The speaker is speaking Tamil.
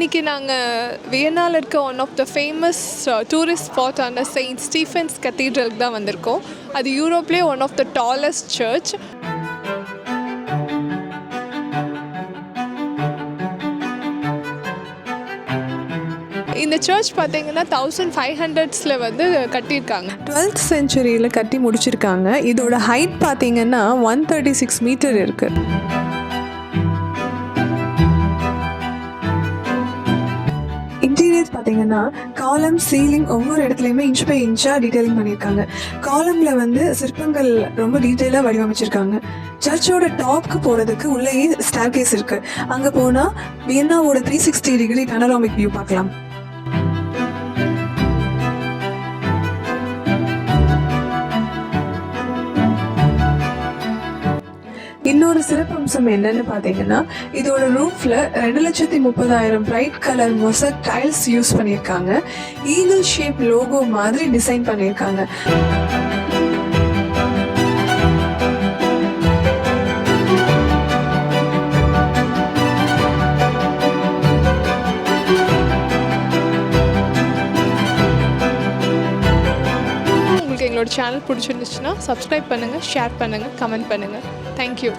இன்றைக்கி நாங்கள் வியன்னாவில் இருக்க one of the famous tourist ஸ்பாட்டான செயின்ட் ஸ்டீஃபன்ஸ் கத்தீட்ரலுக்கு தான் வந்திருக்கோம். அது யூரோப்லேயே one of the tallest church. இந்த சர்ச் பார்த்தீங்கன்னா 1500s வந்து கட்டியிருக்காங்க. 12th செஞ்சுரியில் கட்டி முடிச்சிருக்காங்க. இதோட ஹைட் பார்த்தீங்கன்னா 136 மீட்டர் இருக்குது. இன்டீரியர்ஸ் பார்த்தீங்கன்னா காலம், சீலிங் ஒவ்வொரு இடத்துலையுமே இன்ச் பை இன்ச்சாக டீட்டெயிலிங் பண்ணியிருக்காங்க. காலமில் வந்து சிற்பங்கள் ரொம்ப டீட்டெயிலாக வடிவமைச்சிருக்காங்க. சர்ச்சோட டாப்க்கு போகிறதுக்கு உள்ளேயே ஸ்டேர்கேஸ் இருக்குது. அங்கே போனால் வியன்னாவோட 360 டிகிரி பனோராமிக் வியூ பார்க்கலாம். இன்னொரு சிறப்பம்சம் என்னன்னு பார்த்தீங்கன்னா, இதோட ரூஃப்ல 2,30,000 bright colour mosaic tiles use பண்ணியிருக்காங்க. ஈகிள் ஷேப் லோகோ மாதிரி டிசைன் பண்ணியிருக்காங்க. உங்களுக்கு எங்களோட சேனல் பிடிச்சிருந்துச்சுன்னா சப்ஸ்கிரைப் பண்ணுங்கள், ஷேர் பண்ணுங்கள், கமெண்ட் பண்ணுங்கள். தேங்க்யூ.